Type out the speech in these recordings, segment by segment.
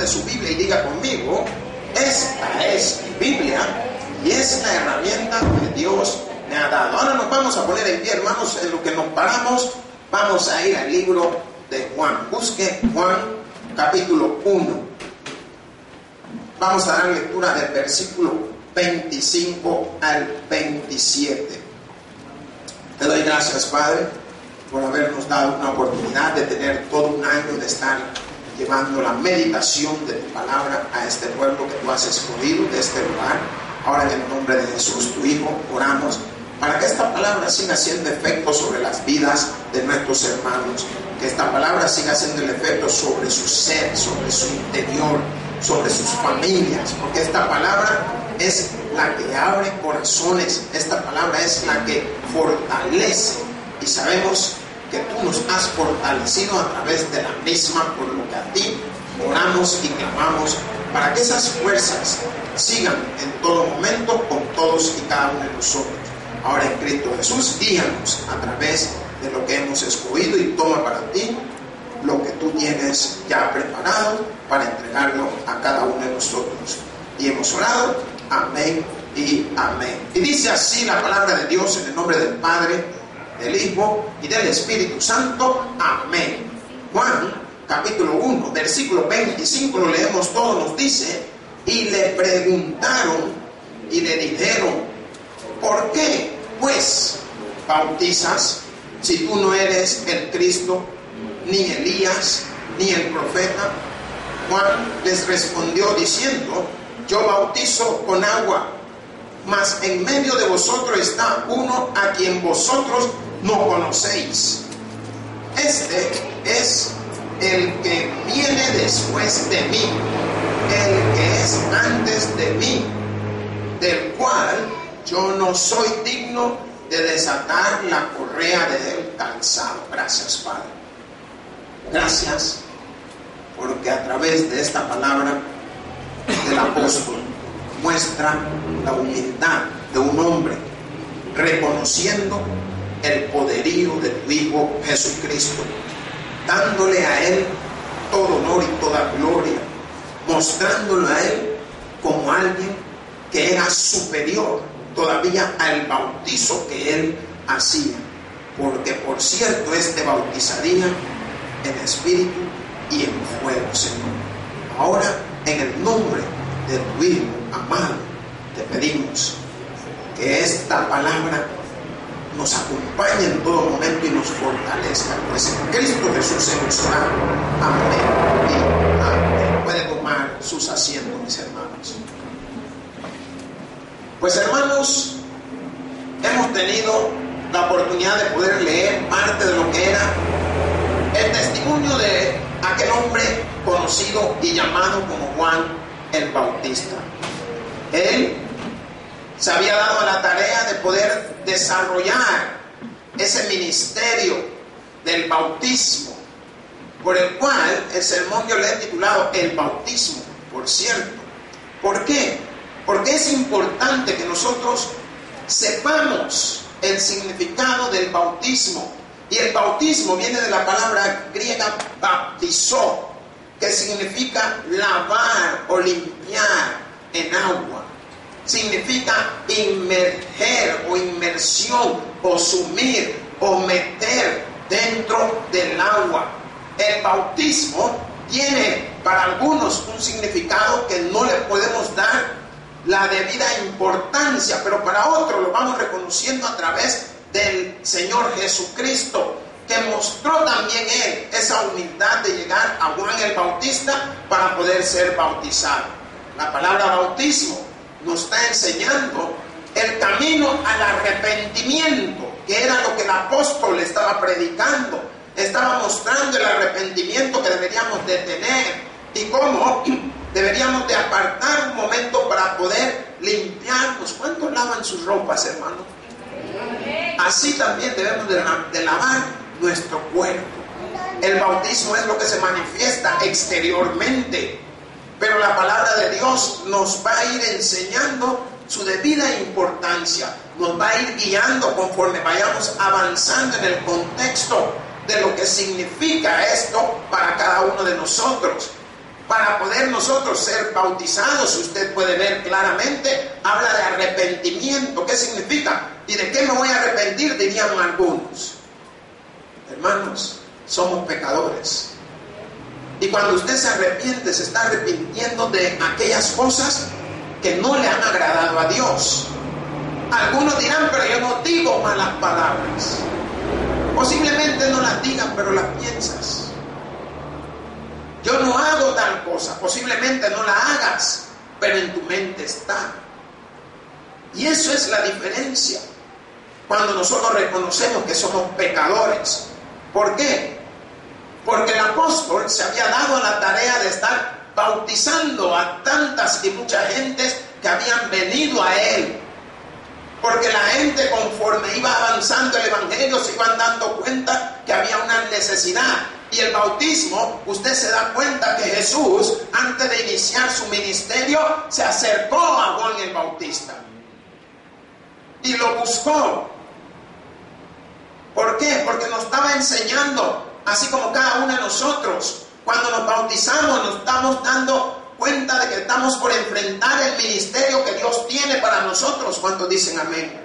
de su Biblia y diga conmigo: esta es mi Biblia y es la herramienta que Dios me ha dado. Ahora nos vamos a poner en pie, hermanos. En lo que nos paramos, vamos a ir al libro de Juan. Busque Juan capítulo 1. Vamos a dar lectura del versículo 25 al 27. Te doy gracias, Padre, por habernos dado una oportunidad de tener todo un año de estar llevando la meditación de tu palabra a este pueblo que tú has escogido de este lugar. Ahora, en el nombre de Jesús, tu Hijo, oramos para que esta palabra siga haciendo efecto sobre las vidas de nuestros hermanos, que esta palabra siga haciendo el efecto sobre su ser, sobre su interior, sobre sus familias, porque esta palabra es la que abre corazones, esta palabra es la que fortalece, y sabemos que tú nos has fortalecido a través de la misma, por lo que a ti oramos y clamamos para que esas fuerzas sigan en todo momento con todos y cada uno de nosotros. Ahora en Cristo Jesús, guíanos a través de lo que hemos escogido y toma para ti lo que tú tienes ya preparado para entregarlo a cada uno de nosotros. Y hemos orado, amén y amén. Y dice así la palabra de Dios, en el nombre del Padre, del Hijo y del Espíritu Santo, amén. Juan capítulo 1, versículo 25, lo leemos todo, nos dice: y le preguntaron y le dijeron: ¿por qué pues bautizas si tú no eres el Cristo, ni Elías, ni el profeta? Juan les respondió diciendo: yo bautizo con agua, mas en medio de vosotros está uno a quien vosotros no conocéis. Este es el que viene después de mí, el que es antes de mí, del cual yo no soy digno de desatar la correa del calzado. Gracias, Padre. Gracias, porque a través de esta palabra del apóstol muestra la humildad de un hombre reconociendo el poderío de tu Hijo Jesucristo, dándole a Él todo honor y toda gloria, mostrándolo a Él como alguien que era superior todavía al bautizo que Él hacía, porque por cierto este bautizaría en espíritu y en fuego, Señor. Ahora, en el nombre de tu Hijo amado, te pedimos que esta palabra nos acompañe en todo momento y nos fortalezca, pues en Cristo Jesús hemos orado. Amén y amén. Puede tomar sus asientos, mis hermanos. Pues, hermanos, hemos tenido la oportunidad de poder leer parte de lo que era el testimonio de aquel hombre conocido y llamado como Juan el Bautista. Él se había dado a la tarea de poder desarrollar ese ministerio del bautismo, por el cual el sermón yo le he titulado El Bautismo, por cierto. ¿Por qué? Porque es importante que nosotros sepamos el significado del bautismo. Y el bautismo viene de la palabra griega baptizó, que significa lavar o limpiar en agua. Significa inmerger o inmersión o sumir o meter dentro del agua. El bautismo tiene para algunos un significado que no le podemos dar la debida importancia, pero para otros lo vamos reconociendo a través del Señor Jesucristo, que mostró también Él esa humildad de llegar a Juan el Bautista para poder ser bautizado. La palabra bautismo nos está enseñando el camino al arrepentimiento, que era lo que el apóstol estaba predicando. Estaba mostrando el arrepentimiento que deberíamos de tener y cómo deberíamos de apartar un momento para poder limpiarnos. ¿Cuántos lavan sus ropas, hermano? Así también debemos de lavar nuestro cuerpo. El bautismo es lo que se manifiesta exteriormente, pero la palabra de Dios nos va a ir enseñando su debida importancia, nos va a ir guiando conforme vayamos avanzando en el contexto de lo que significa esto para cada uno de nosotros. para poder nosotros ser bautizados, usted puede ver claramente, habla de arrepentimiento. ¿Qué significa? ¿Y de qué me voy a arrepentir?, dirían algunos. Hermanos, somos pecadores. Y cuando usted se arrepiente, se está arrepintiendo de aquellas cosas que no le han agradado a Dios. Algunos dirán, pero yo no digo malas palabras. Posiblemente no las digan, pero las piensas. Yo no hago tal cosa, posiblemente no la hagas, pero en tu mente está. Y eso es la diferencia. Cuando nosotros reconocemos que somos pecadores. ¿Por qué? Porque el apóstol se había dado la tarea de estar bautizando a tantas y muchas gentes que habían venido a él. Porque la gente, conforme iba avanzando el evangelio, se iban dando cuenta que había una necesidad. Y el bautismo, usted se da cuenta que Jesús, antes de iniciar su ministerio, se acercó a Juan el Bautista y lo buscó. ¿Por qué? Porque nos estaba enseñando, así como cada uno de nosotros, cuando nos bautizamos, nos estamos dando cuenta de que estamos por enfrentar el ministerio que Dios tiene para nosotros. ¿Cuántos dicen amén?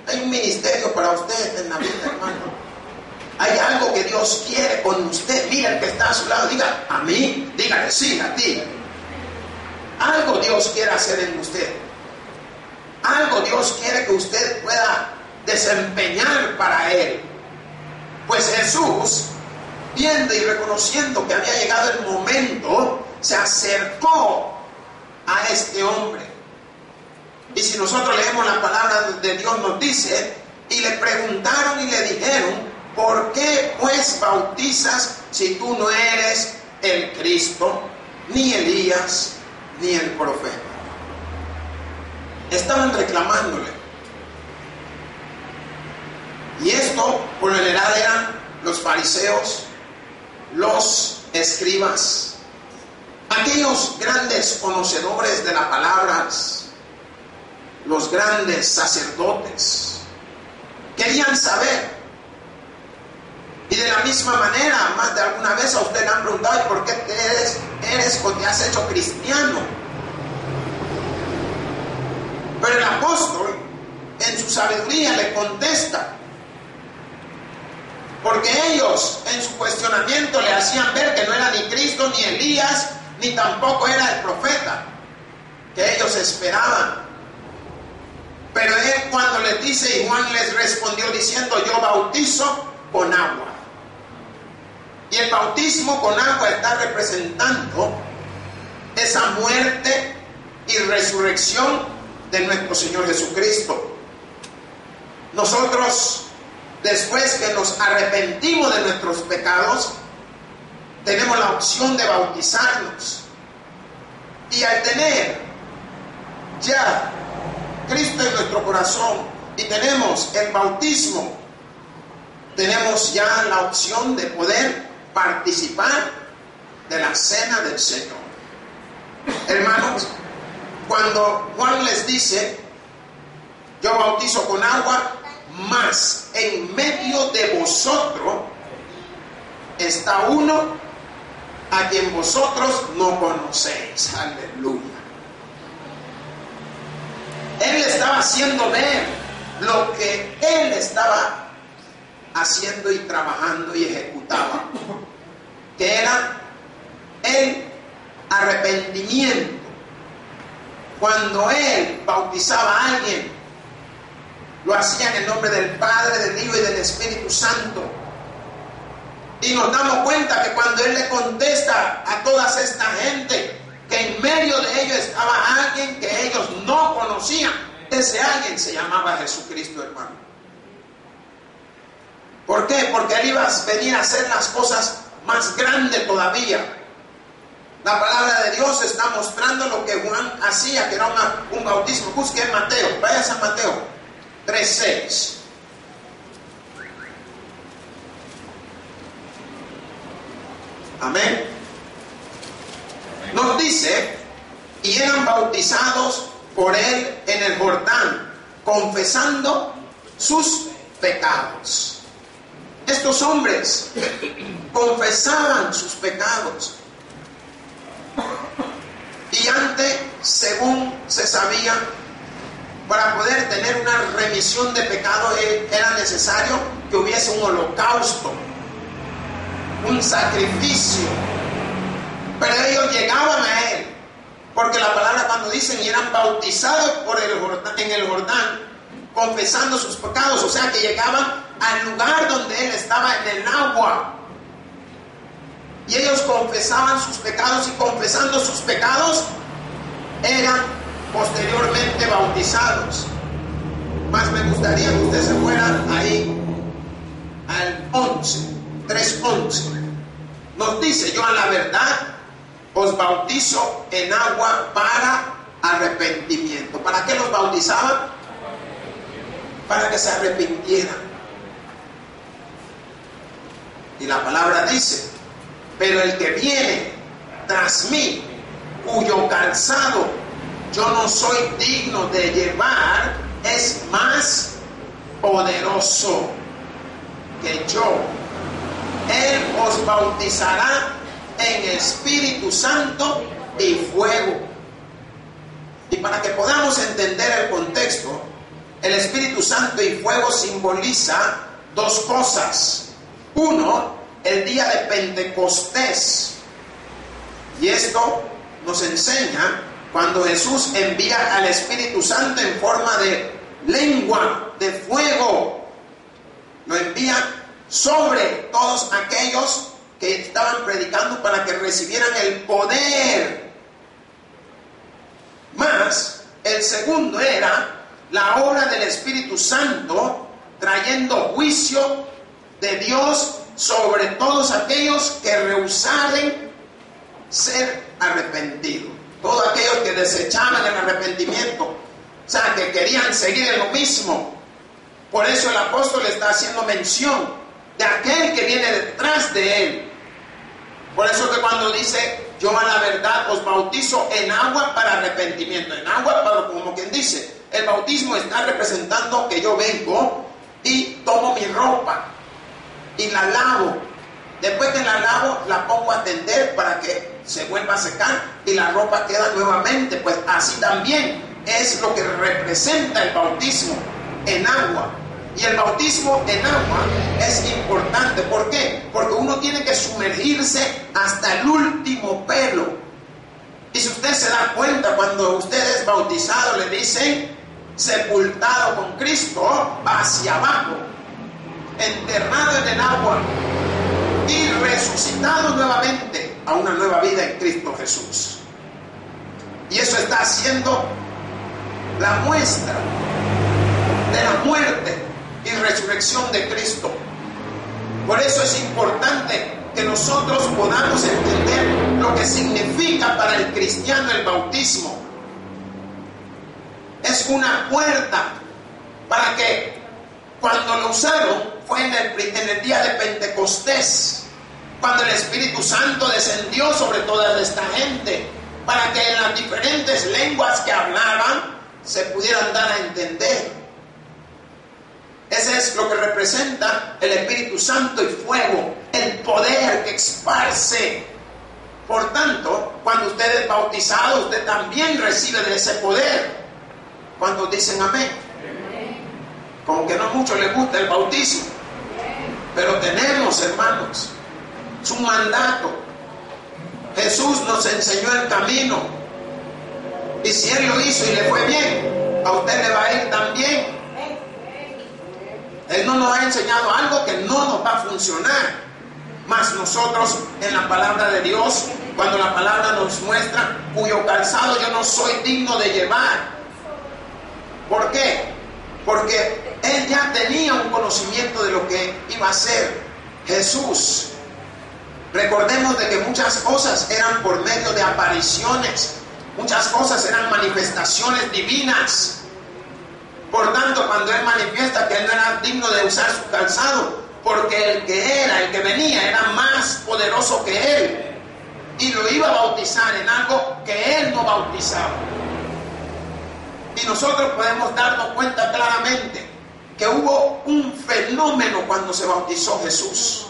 Hay un ministerio para usted en la vida, hermano. Hay algo que Dios quiere con usted. Mira el que está a su lado, diga a mí, dígale sí, a ti. Algo Dios quiere hacer en usted. Algo Dios quiere que usted pueda desempeñar para Él. Pues Jesús, viendo y reconociendo que había llegado el momento, se acercó a este hombre. Y si nosotros leemos la palabra de Dios, nos dice, y le preguntaron y le dijeron, ¿por qué pues bautizas si tú no eres el Cristo, ni Elías, ni el profeta? Estaban reclamándole. Y esto, por lo general, eran los fariseos, los escribas, aquellos grandes conocedores de las palabras, los grandes sacerdotes. Querían saber. Y de la misma manera, más de alguna vez a usted le han preguntado, ¿por qué te has hecho cristiano? Pero el apóstol, en su sabiduría, le contesta. Porque ellos, en su cuestionamiento, le hacían ver que no era ni Cristo, ni Elías, ni tampoco era el profeta que ellos esperaban. Pero él, cuando les dice, y Juan les respondió diciendo, yo bautizo con agua. Y el bautismo con agua está representando esa muerte y resurrección de nuestro Señor Jesucristo. Nosotros, después que nos arrepentimos de nuestros pecados, tenemos la opción de bautizarnos. Y al tener ya Cristo en nuestro corazón y tenemos el bautismo, tenemos ya la opción de poder participar de la cena del Señor. Hermanos, cuando Juan les dice, yo bautizo con agua, mas en medio de vosotros está uno a quien vosotros no conocéis. Aleluya. Él estaba haciendo ver lo que él estaba haciendo y trabajando y ejecutaba, que era el arrepentimiento. Cuando él bautizaba a alguien, lo hacía en el nombre del Padre, del Hijo y del Espíritu Santo. Y nos damos cuenta que cuando él le contesta a toda esta gente, que en medio de ellos estaba alguien que ellos no conocían, ese alguien se llamaba Jesucristo, hermano. ¿Por qué? Porque él iba a venir a hacer las cosas más grandes todavía. La palabra de Dios está mostrando lo que Juan hacía, que era un bautismo. Busque en Mateo, vaya a San Mateo 3:6. Amén. Nos dice, y eran bautizados por él en el Jordán, confesando sus pecados. Estos hombres confesaban sus pecados. según se sabía, para poder tener una remisión de pecado era necesario que hubiese un holocausto, un sacrificio. Pero ellos llegaban a él, porque la palabra cuando dicen y eran bautizados en el Jordán, confesando sus pecados, o sea que llegaban al lugar donde él estaba en el agua. Y ellos confesaban sus pecados, y confesando sus pecados eran posteriormente bautizados. Más me gustaría que ustedes se fueran ahí al 3:11. Nos dice: yo a la verdad os bautizo en agua para arrepentimiento. ¿Para qué los bautizaban? Para que se arrepintieran. Y la palabra dice: pero el que viene tras mí, cuyo calzado yo no soy digno de llevar, es más poderoso que yo. Él os bautizará en Espíritu Santo y fuego. Y para que podamos entender el contexto, el Espíritu Santo y fuego simboliza dos cosas. Uno, el día de Pentecostés. Y esto nos enseña cuando Jesús envía al Espíritu Santo en forma de lengua de fuego. Lo envía sobre todos aquellos que estaban predicando para que recibieran el poder. Más, el segundo era la obra del Espíritu Santo trayendo juicio de Dios sobre todos aquellos que rehusaren ser arrepentidos. Todos aquellos que desechaban el arrepentimiento, o sea, que querían seguir en lo mismo. Por eso el apóstol está haciendo mención de aquel que viene detrás de él. Por eso que cuando dice: yo a la verdad os bautizo en agua para arrepentimiento. En agua, pero como quien dice, el bautismo está representando que yo vengo y tomo mi ropa y la lavo. Después que la lavo, la pongo a tender para que se vuelva a secar y la ropa queda nuevamente. Pues así también es lo que representa el bautismo en agua. Y el bautismo en agua es importante. ¿Por qué? Porque uno tiene que sumergirse hasta el último pelo. Y si usted se da cuenta, cuando usted es bautizado, le dicen: sepultado con Cristo, hacia abajo, enterrado en el agua y resucitado nuevamente a una nueva vida en Cristo Jesús. Y eso está haciendo la muestra de la muerte y resurrección de Cristo. Por eso es importante que nosotros podamos entender lo que significa para el cristiano el bautismo. Es una puerta para que cuando lo usaron fue en el día de Pentecostés, cuando el Espíritu Santo descendió sobre toda esta gente, para que en las diferentes lenguas que hablaban se pudieran dar a entender. Ese es lo que representa el Espíritu Santo y fuego, el poder que esparce. Por tanto, cuando usted es bautizado, usted también recibe de ese poder. ¿Cuántos dicen amén? Como que no a muchos les gusta el bautismo, pero tenemos, hermanos, es un mandato. Jesús nos enseñó el camino, y si Él lo hizo y le fue bien, a usted le va a ir también. Él no nos ha enseñado algo que no nos va a funcionar. Mas nosotros en la palabra de Dios, cuando la palabra nos muestra: cuyo calzado yo no soy digno de llevar. ¿Por qué? Porque Él ya tenía un conocimiento de lo que iba a ser Jesús. Recordemos de que muchas cosas eran por medio de apariciones, muchas cosas eran manifestaciones divinas. Por tanto, cuando Él manifiesta que Él no era digno de usar su calzado, porque el que venía era más poderoso que Él, y lo iba a bautizar en algo que Él no bautizaba. Y nosotros podemos darnos cuenta claramente que hubo un fenómeno cuando se bautizó Jesús.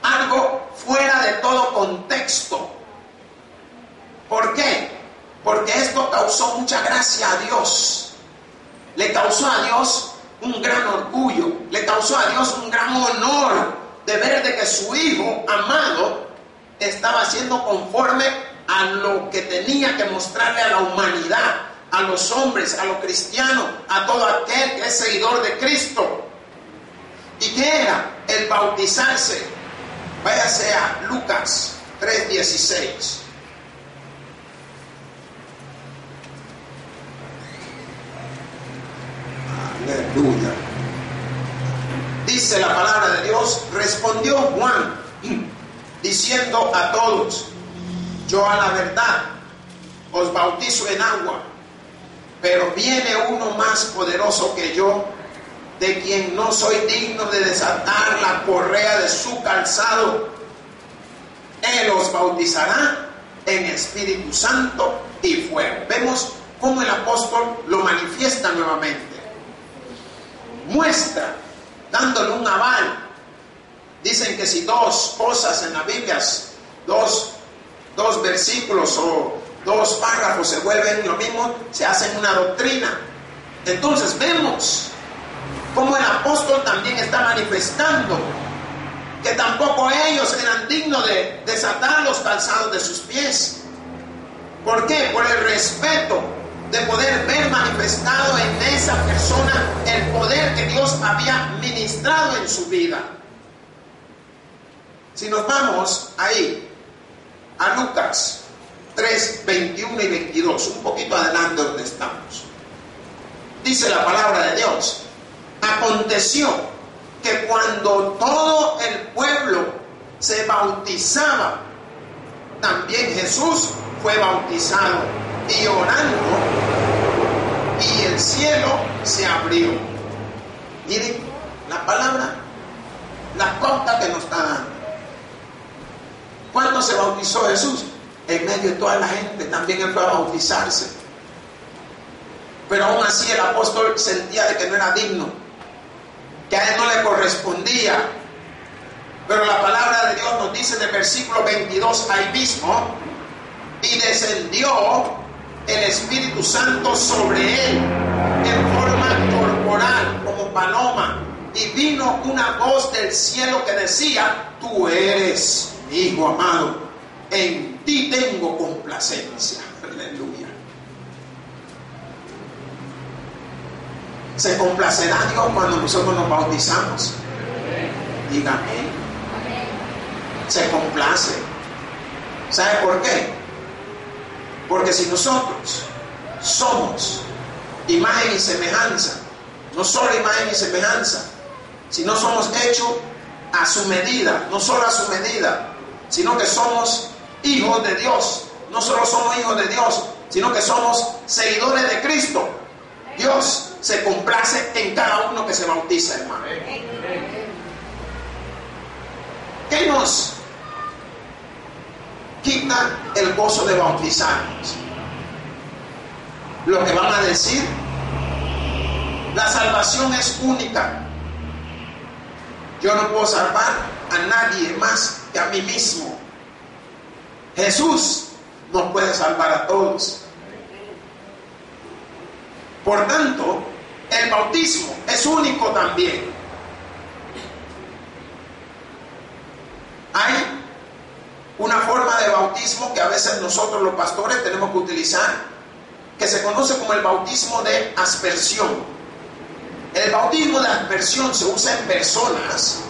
Algo fuera de todo contexto. ¿Por qué? causó mucha gracia a Dios. Le causó a Dios un gran orgullo, le causó a Dios un gran honor de ver de que su hijo amado estaba siendo conforme a lo que tenía que mostrarle a la humanidad, a los hombres, a los cristianos, a todo aquel que es seguidor de Cristo. ¿Y qué era? El bautizarse. Váyase a Lucas 3:16. Aleluya. Dice la palabra de Dios: respondió Juan diciendo a todos: yo a la verdad os bautizo en agua, pero viene uno más poderoso que yo, de quien no soy digno de desatar la correa de su calzado. Él os bautizará en Espíritu Santo y fuego. Vemos cómo el apóstol lo manifiesta nuevamente. Muestra, dándole un aval. Dicen que si dos cosas en la Biblia, dos versículos o dos párrafos se vuelven lo mismo, se hacen una doctrina. Entonces vemos cómo el apóstol también está manifestando que tampoco ellos eran dignos de desatar los calzados de sus pies. ¿Por qué? Por el respeto de poder ver manifestado en esa persona el poder que Dios había ministrado en su vida. Si nos vamos ahí a Lucas 3, 21 y 22, un poquito adelante donde estamos, dice la palabra de Dios: aconteció que cuando todo el pueblo se bautizaba, también Jesús fue bautizado, y orando, y el cielo se abrió. Miren la palabra, la pauta que nos está dando. ¿Cuándo se bautizó Jesús? En medio de toda la gente. También él fue a bautizarse. Pero aún así el apóstol sentía de que no era digno, que a él no le correspondía. Pero la palabra de Dios nos dice en el versículo 22 ahí mismo: y descendió el Espíritu Santo sobre él en forma corporal como paloma, y vino una voz del cielo que decía: tú eres mi Hijo amado, en ti tengo complacencia. Aleluya. ¿Se complacerá Dios cuando nosotros nos bautizamos? Dígame. Se complace. ¿Sabe por qué? Porque si nosotros somos imagen y semejanza, no solo imagen y semejanza, sino somos hechos a su medida, no solo a su medida, sino que somos hijos de Dios. No solo somos hijos de Dios, sino que somos seguidores de Cristo. Dios se complace en cada uno que se bautiza, hermano. ¿Qué nos quita el gozo de bautizarnos? Lo que van a decir: la salvación es única. Yo no puedo salvar a nadie más que a mí mismo. Jesús nos puede salvar a todos. Por tanto, el bautismo es único también. Hay una forma de bautismo que a veces nosotros los pastores tenemos que utilizar, que se conoce como el bautismo de aspersión. El bautismo de aspersión se usa en personas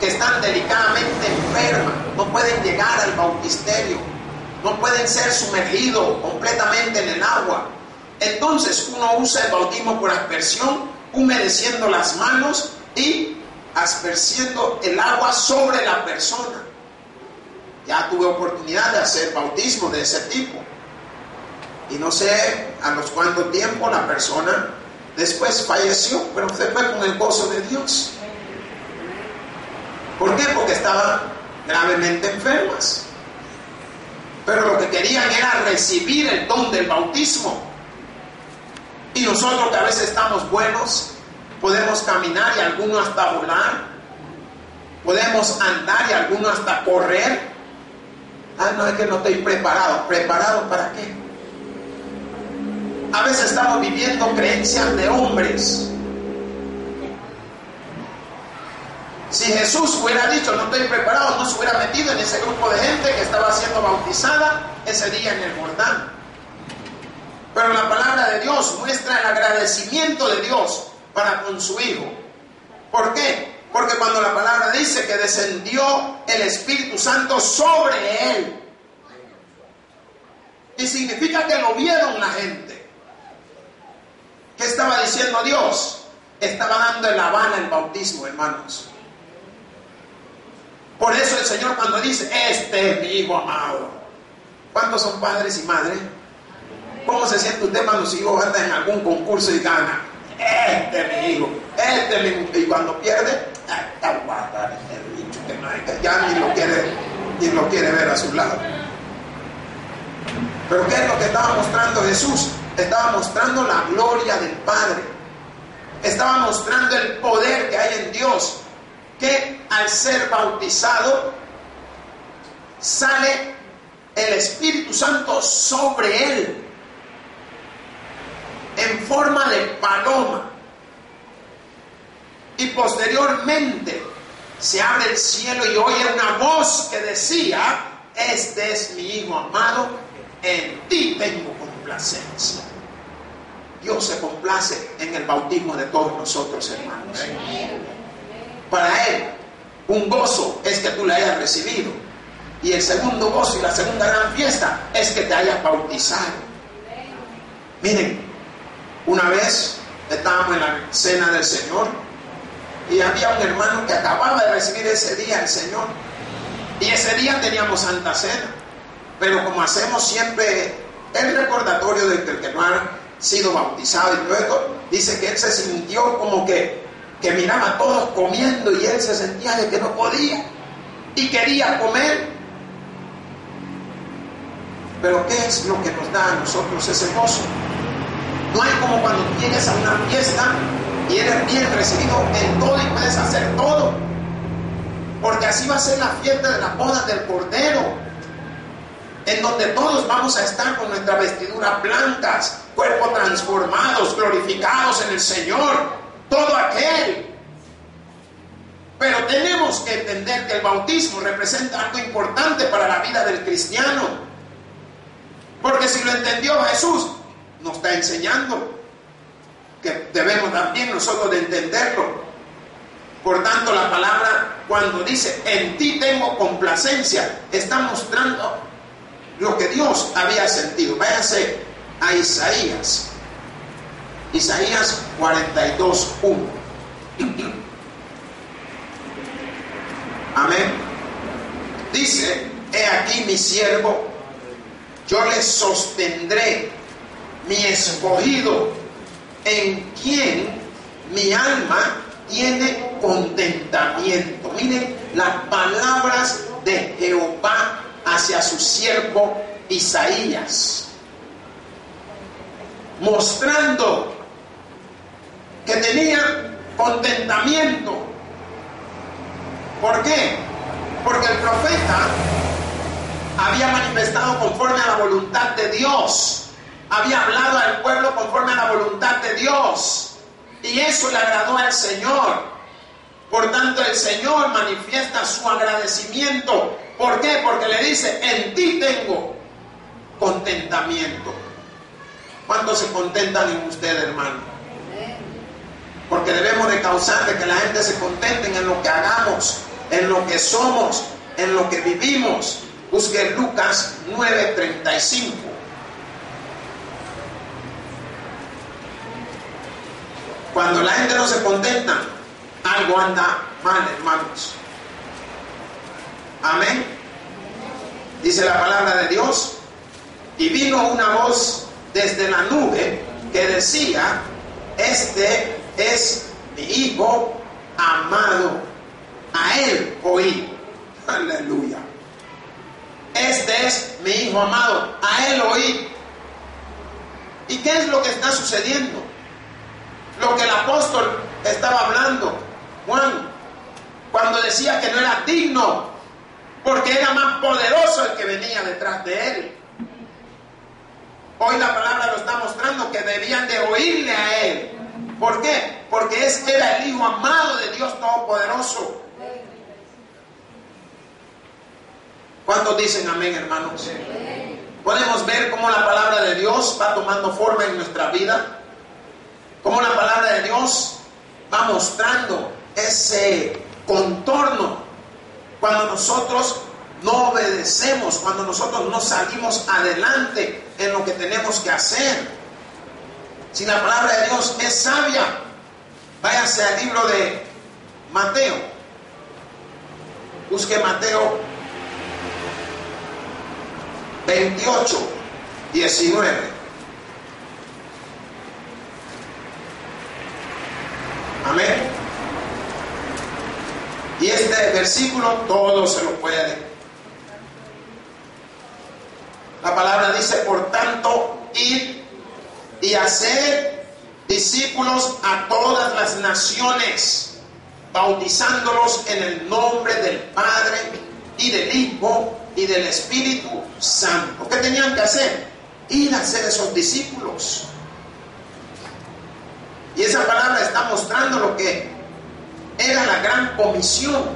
que están delicadamente enfermas, no pueden llegar al bautisterio, no pueden ser sumergidos completamente en el agua. Entonces uno usa el bautismo por aspersión, humedeciendo las manos y asperciendo el agua sobre la persona. Ya tuve oportunidad de hacer bautismo de ese tipo, y no sé a los cuánto tiempo la persona después falleció, pero se fue con el gozo de Dios. ¿Por qué? Porque estaban gravemente enfermas, pero lo que querían era recibir el don del bautismo. Y nosotros, que a veces estamos buenos, podemos caminar y algunos hasta volar, podemos andar y algunos hasta correr. Ah, no, es que no estoy preparado. ¿Preparado para qué? A veces estamos viviendo creencias de hombres. Si Jesús hubiera dicho, no estoy preparado, no se hubiera metido en ese grupo de gente que estaba siendo bautizada ese día en el Jordán. Pero la palabra de Dios muestra el agradecimiento de Dios para con su Hijo. ¿Por qué? Porque cuando la palabra dice que descendió el Espíritu Santo sobre él, y significa que lo vieron la gente. ¿Qué estaba diciendo Dios? Estaba dando el aval al bautismo, hermanos. Por eso el Señor cuando dice, este es mi Hijo amado. ¿Cuántos son padres y madres? ¿Cómo se siente usted cuando su hijo anda en algún concurso y gana? Este es mi hijo, este es mi hijo. Y cuando pierde, ya ni lo quiere ver a su lado. Pero ¿qué es lo que estaba mostrando Jesús? Estaba mostrando la gloria del Padre. Estaba mostrando el poder que hay en Dios. Que al ser bautizado, sale el Espíritu Santo sobre él. En forma de paloma. Y posteriormente se abre el cielo y oye una voz que decía, este es mi Hijo amado, en ti tengo complacencia. Dios se complace en el bautismo de todos nosotros, hermanos. Para Él, un gozo es que tú le hayas recibido. Y el segundo gozo y la segunda gran fiesta es que te hayas bautizado. Miren, una vez estábamos en la cena del Señor y había un hermano que acababa de recibir ese día al Señor. Y ese día teníamos Santa Cena. Pero como hacemos siempre el recordatorio de que el que no ha sido bautizado y luego dice que él se sintió como que miraba a todos comiendo y él se sentía de que no podía y quería comer. Pero ¿qué es lo que nos da a nosotros ese gozo? No hay como cuando llegues a una fiesta y eres bien recibido en todo y puedes hacer todo, porque así va a ser la fiesta de las bodas del Cordero, en donde todos vamos a estar con nuestras vestiduras blancas, cuerpos transformados, glorificados en el Señor, todo aquel. Pero tenemos que entender que el bautismo representa algo importante para la vida del cristiano, porque si lo entendió Jesús, nos está enseñando que debemos también nosotros de entenderlo. Por tanto, la palabra cuando dice en ti tengo complacencia, está mostrando lo que Dios había sentido. Váyase a Isaías 42:1. Amén. Dice, he aquí mi siervo, yo le sostendré, mi escogido, en quien mi alma tiene contentamiento. Miren las palabras de Jehová hacia su siervo Isaías, mostrando que tenía contentamiento. ¿Por qué? Porque el profeta había manifestado conforme a la voluntad de Dios. Había hablado al pueblo conforme a la voluntad de Dios. Y eso le agradó al Señor. Por tanto, el Señor manifiesta su agradecimiento. ¿Por qué? Porque le dice, en ti tengo contentamiento. ¿Cuántos se contentan en usted, hermano? Porque debemos de causar de que la gente se contente en lo que hagamos, en lo que somos, en lo que vivimos. Busque Lucas 9:35. Cuando la gente no se contenta, algo anda mal, hermanos. Amén. Dice la palabra de Dios, y vino una voz desde la nube que decía, este es mi Hijo amado, a él oí. Aleluya. Este es mi Hijo amado, a él oí. ¿Y qué es lo que está sucediendo? Lo que el apóstol estaba hablando, Juan, cuando decía que no era digno, porque era más poderoso el que venía detrás de él. Hoy la palabra lo está mostrando que debían de oírle a Él. ¿Por qué? Porque era el Hijo amado de Dios Todopoderoso. ¿Cuántos dicen amén, hermanos? Podemos ver cómo la palabra de Dios va tomando forma en nuestra vida. Cómo la palabra de Dios va mostrando ese contorno cuando nosotros no obedecemos, cuando nosotros no salimos adelante en lo que tenemos que hacer. Si la palabra de Dios es sabia, váyase al libro de Mateo. Busque Mateo 28, 19. Amén. Y este versículo todo se lo puede. La palabra dice, por tanto, id y haced discípulos a todas las naciones, bautizándolos en el nombre del Padre y del Hijo y del Espíritu Santo. ¿Qué tenían que hacer? Ir a ser esos discípulos. Y esa palabra está mostrando lo que era la gran comisión.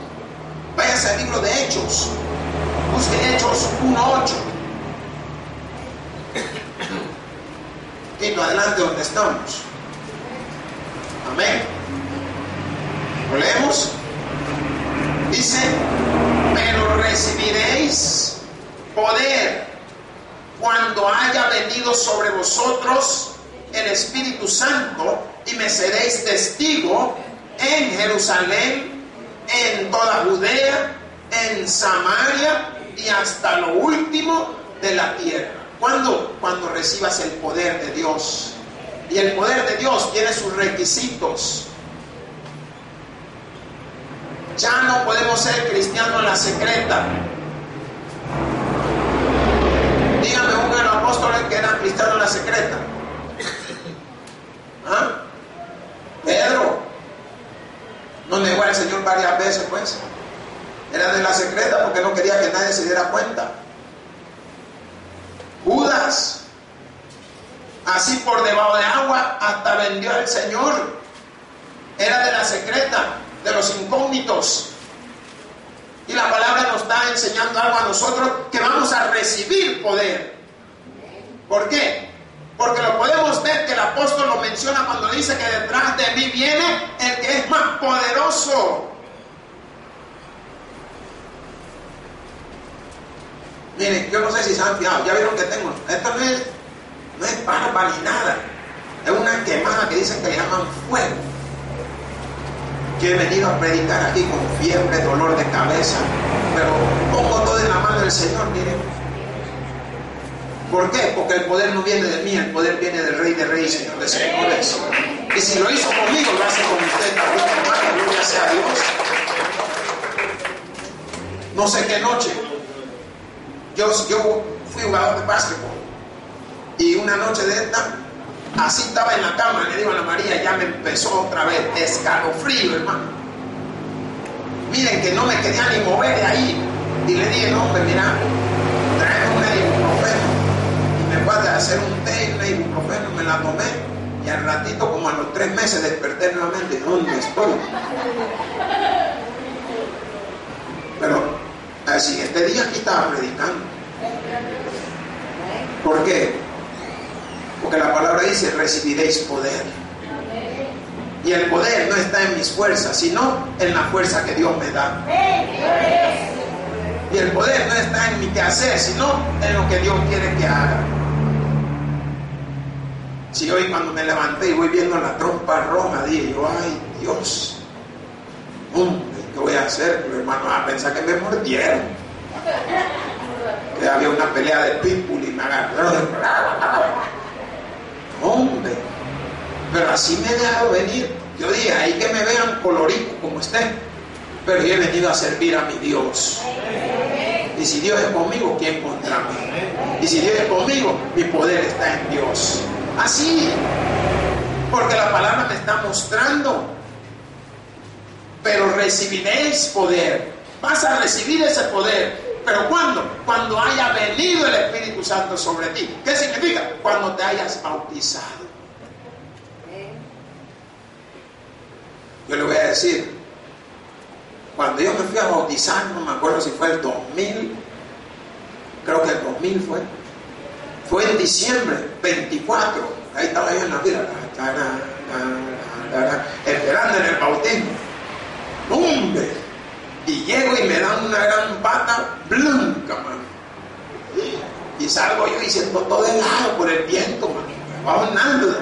Váyase al libro de Hechos. Busque Hechos 1:8. Quito adelante donde estamos. Amén. ¿Lo leemos? Dice, pero recibiréis poder cuando haya venido sobre vosotros el Espíritu Santo, y me seréis testigo en Jerusalén, en toda Judea, en Samaria y hasta lo último de la tierra. ¿Cuándo? Cuando recibas el poder de Dios. Y el poder de Dios tiene sus requisitos. Ya no podemos ser cristianos en la secreta. Dígame uno de los apóstoles que eran cristianos en la secreta. ¿Ah? Pedro no negó al Señor varias veces, pues. Era de la secreta porque no quería que nadie se diera cuenta. Judas, así por debajo de agua, hasta vendió al Señor. Era de la secreta, de los incógnitos. Y la palabra nos está enseñando algo a nosotros, que vamos a recibir poder. ¿Por qué? Porque lo podemos ver que el apóstol lo menciona cuando dice que detrás de mí viene el que es más poderoso. Miren, yo no sé si se han fijado, ya vieron que tengo, esto no es barba ni nada, es una quemada que dicen que le llaman fuego. Yo he venido a predicar aquí con fiebre, dolor de cabeza, pero pongo todo en la mano del Señor, miren. ¿Por qué? Porque el poder no viene de mí, el poder viene del Rey de Reyes, Señor de Señores. Y si lo hizo conmigo, lo hace con usted también, hermano, gloria sea a Dios. No sé qué noche. Yo fui jugador de básquetbol y una noche de esta, así estaba en la cama, le digo a Ana María, ya me empezó otra vez escalofrío, hermano. Miren que no me quería ni mover de ahí. Y le dije, no, hombre, mira, tráeme una ibuprofeno. Y me fue a hacer un té, una ibuprofeno, me la tomé. Y al ratito, como a los 3 meses, desperté nuevamente. ¿Dónde estoy? Pero al siguiente día aquí estaba predicando. ¿Por qué? Porque la palabra dice, recibiréis poder. Y el poder no está en mis fuerzas, sino en la fuerza que Dios me da. Y el poder no está en mi quehacer, sino en lo que Dios quiere que haga. Si hoy cuando me levanté y voy viendo la trompa roja, dije yo, ay Dios, ¿qué voy a hacer? Los hermanos van a pensar que me mordieron. Que había una pelea de pitbull y me agarraron. Hombre, pero así me he dejado venir. Yo dije, ahí que me vean colorido como esté, pero yo he venido a servir a mi Dios. Y si Dios es conmigo, ¿quién contra mí? Y si Dios es conmigo, mi poder está en Dios. Así, porque la palabra me está mostrando. Pero recibiréis poder. Vas a recibir ese poder, ¿Pero cuándo? Cuando haya venido el Espíritu Santo sobre ti. ¿Qué significa? Cuando te hayas bautizado. Yo le voy a decir, cuando yo me fui a bautizar, no me acuerdo si fue el 2000, creo que el 2000 fue en diciembre 24, ahí estaba yo en la fila, esperando en el bautismo. ¡Hombre! Y llego y me dan una gran pata blanca, mano. Y salgo yo y siento todo helado por el viento, mano. Me va honrando.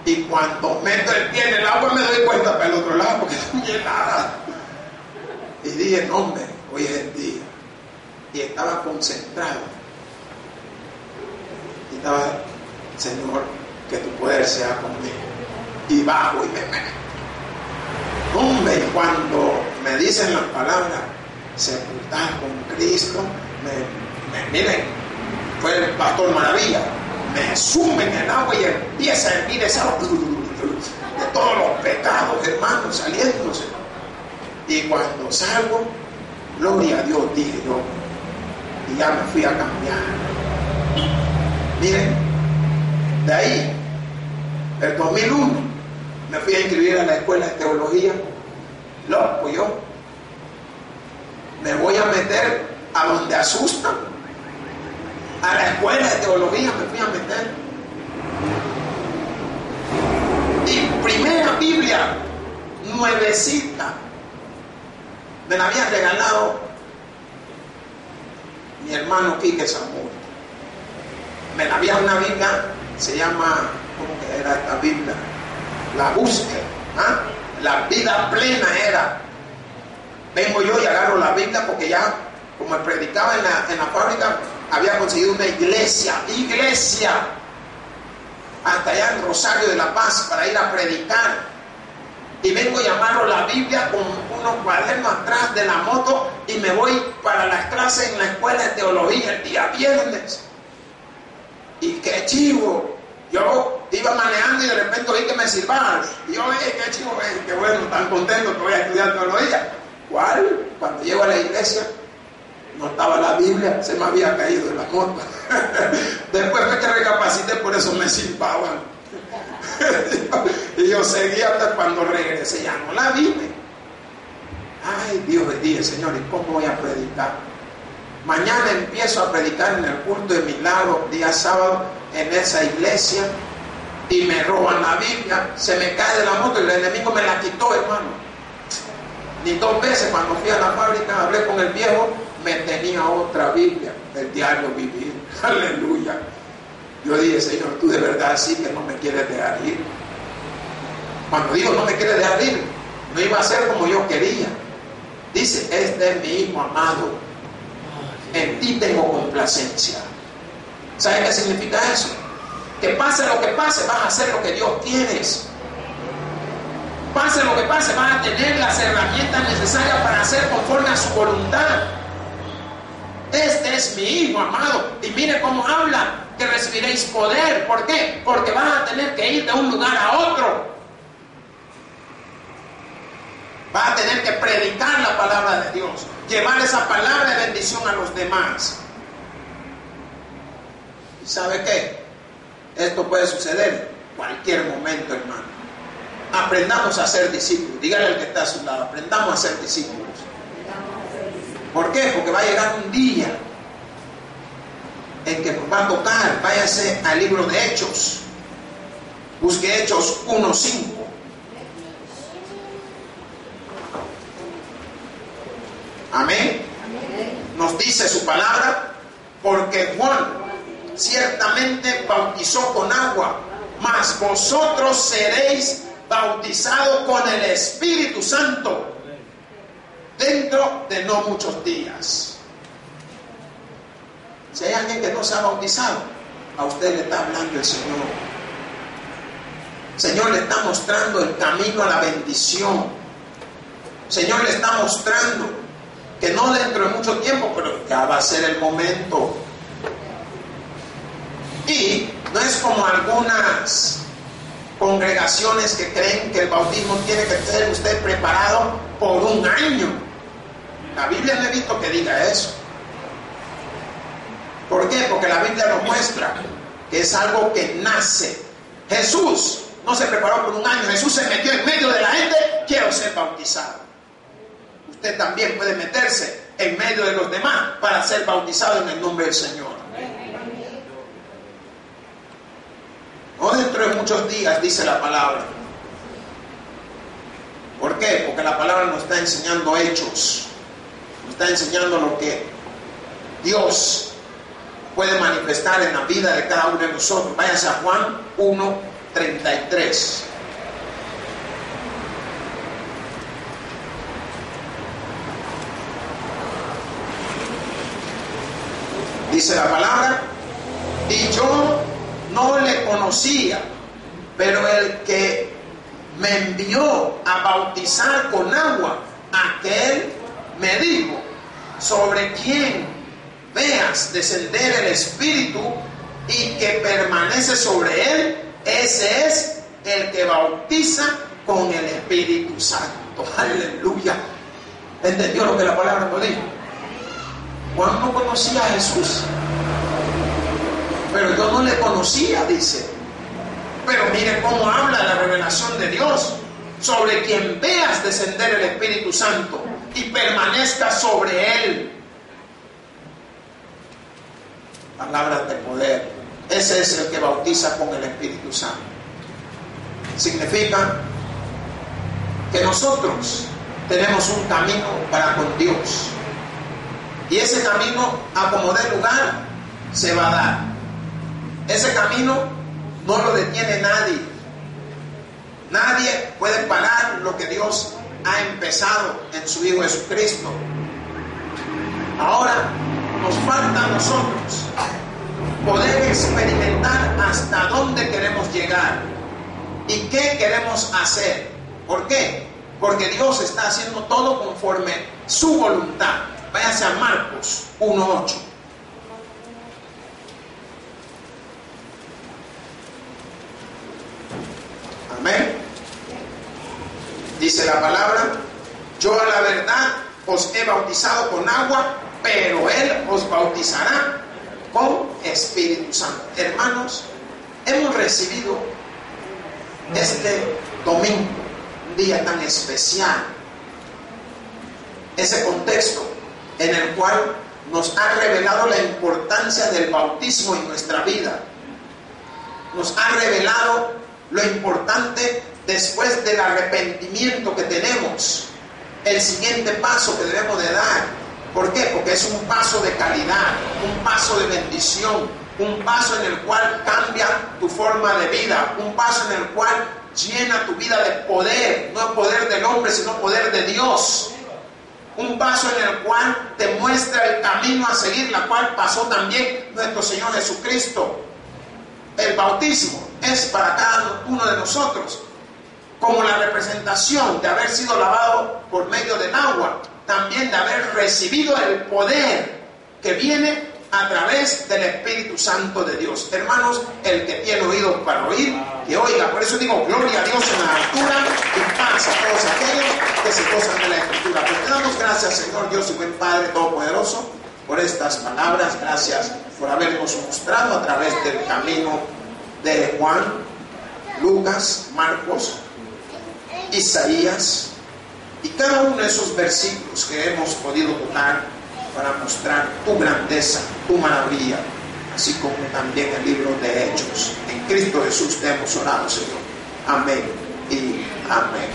Y cuando meto el pie en el agua me doy cuenta para el otro lado porque está muy helada. Y dije, no, hombre, hoy es el día. Y estaba concentrado. Y estaba, Señor, que tu poder sea conmigo. Y bajo y me meto. Hombre, cuando me dicen las palabras sepultar con Cristo, miren, fue el pastor Maravilla, me sume en el agua y empieza a hervir esa agua de todos los pecados, hermanos, saliéndose. Y cuando salgo, gloria a Dios, dije yo, y ya me fui a cambiar. Miren, de ahí, el 2001, me fui a inscribir a la escuela de teología. Loco yo. Me voy a meter a donde asustan. A la escuela de teología me fui a meter. Y primera Biblia, nuevecita. Me la había regalado mi hermano Quique Zamora. Me la había una Biblia, se llama, ¿cómo que era esta Biblia? La búsqueda, ¿ah? La vida plena era. Vengo yo y agarro la Biblia porque ya, como predicaba en la fábrica, había conseguido una iglesia, hasta allá en Rosario de la Paz para ir a predicar. Y vengo y amarro la Biblia con unos cuadernos atrás de la moto y me voy para las clases en la escuela de teología el día viernes. Y qué chivo. Yo iba manejando y de repente oí que me silbaban. Y yo, qué chivo, qué bueno, tan contento que voy a estudiar teología. ¿Cuál? Cuando llego a la iglesia, no estaba la Biblia, se me había caído de la moto. Después fue que recapacité, por eso me silbaban. Y yo seguía hasta cuando regresé, ya no la vi. Ay, Dios bendiga, Señor, ¿y cómo voy a predicar? Mañana empiezo a predicar en el culto de Milagros, día sábado, en esa iglesia, y me roban la Biblia, se me cae de la moto y el enemigo me la quitó, hermano. Ni 2 veces cuando fui a la fábrica, hablé con el viejo, me tenía otra Biblia, el diario vivir. Aleluya. Yo dije, Señor, tú de verdad sí que no me quieres dejar ir. Cuando digo no me quieres dejar ir, no iba a ser como yo quería. Dice, este es mi hijo amado, en ti tengo complacencia. ¿Sabe qué significa eso? Que pase lo que pase, vas a hacer lo que Dios quieres. Pase lo que pase, vas a tener las herramientas necesarias para hacer conforme a su voluntad. Este es mi hijo amado. Y mire cómo habla, que recibiréis poder. ¿Por qué? Porque vas a tener que ir de un lugar a otro. Vas a tener que predicar la palabra de Dios, llevar esa palabra de bendición a los demás. ¿Y sabe qué? Esto puede suceder en cualquier momento, hermano. Aprendamos a ser discípulos. Dígale al que está a su lado, aprendamos a ser discípulos. ¿Por qué? Porque va a llegar un día en que nos va a tocar. Váyase al libro de Hechos. Busque Hechos 1:5. Amén. Nos dice su palabra, porque Juan ciertamente bautizó con agua, mas vosotros seréis bautizados con el Espíritu Santo dentro de no muchos días. Si hay alguien que no se ha bautizado, a usted le está hablando el Señor. El Señor le está mostrando el camino a la bendición. El Señor le está mostrando que no dentro de mucho tiempo, pero ya va a ser el momento. Y no es como algunas congregaciones que creen que el bautismo tiene que ser usted preparado por 1 año. La Biblia no he visto que diga eso. ¿Por qué? Porque la Biblia nos muestra que es algo que nace. Jesús no se preparó por un año. Jesús se metió en medio de la gente. Quiero ser bautizado. Usted también puede meterse en medio de los demás para ser bautizado en el nombre del Señor. No dentro de muchos días, dice la palabra. ¿Por qué? Porque la palabra nos está enseñando hechos. Nos está enseñando lo que Dios puede manifestar en la vida de cada uno de nosotros. Váyanse a Juan 1:33. Dice la palabra: y yo no le conocía, pero el que me envió a bautizar con agua, aquel me dijo: sobre quien veas descender el Espíritu y que permanece sobre él, ese es el que bautiza con el Espíritu Santo. Aleluya. ¿Entendió lo que la palabra nos dijo? Juan no conocía a Jesús, pero yo no le conocía, dice. Pero mire cómo habla la revelación de Dios: sobre quien veas descender el Espíritu Santo y permanezca sobre él. Palabras de poder. Ese es el que bautiza con el Espíritu Santo. Significa que nosotros tenemos un camino para con Dios, y ese camino, a como dé lugar, se va a dar. Ese camino no lo detiene nadie. Nadie puede parar lo que Dios ha empezado en su Hijo Jesucristo. Ahora nos falta a nosotros poder experimentar hasta dónde queremos llegar y qué queremos hacer. ¿Por qué? Porque Dios está haciendo todo conforme su voluntad. Váyase a Marcos 1:8. Amén. Dice la palabra: yo a la verdad os he bautizado con agua, pero Él os bautizará con Espíritu Santo. Hermanos, hemos recibido este domingo, un día tan especial, ese contexto en el cual nos ha revelado la importancia del bautismo en nuestra vida. Nos ha revelado lo importante después del arrepentimiento que tenemos, el siguiente paso que debemos de dar. ¿Por qué? Porque es un paso de calidad, un paso de bendición, un paso en el cual cambia tu forma de vida, un paso en el cual llena tu vida de poder, no poder del hombre, sino poder de Dios. Un paso en el cual te muestra el camino a seguir, la cual pasó también nuestro Señor Jesucristo. El bautismo es para cada uno de nosotros como la representación de haber sido lavado por medio del agua, también de haber recibido el poder que viene a través del Espíritu Santo de Dios. Hermanos, el que tiene oídos para oír, que oiga. Por eso digo, gloria a Dios en la altura y paz a todos aquellos que se gozan de la Escritura. Pues te damos gracias, Señor Dios y buen Padre Todopoderoso, por estas palabras. Gracias por habernos mostrado a través del camino de Juan, Lucas, Marcos, Isaías y cada uno de esos versículos que hemos podido tocar para mostrar tu grandeza, tu maravilla, así como también el libro de Hechos. En Cristo Jesús te hemos orado, Señor. Amén y amén.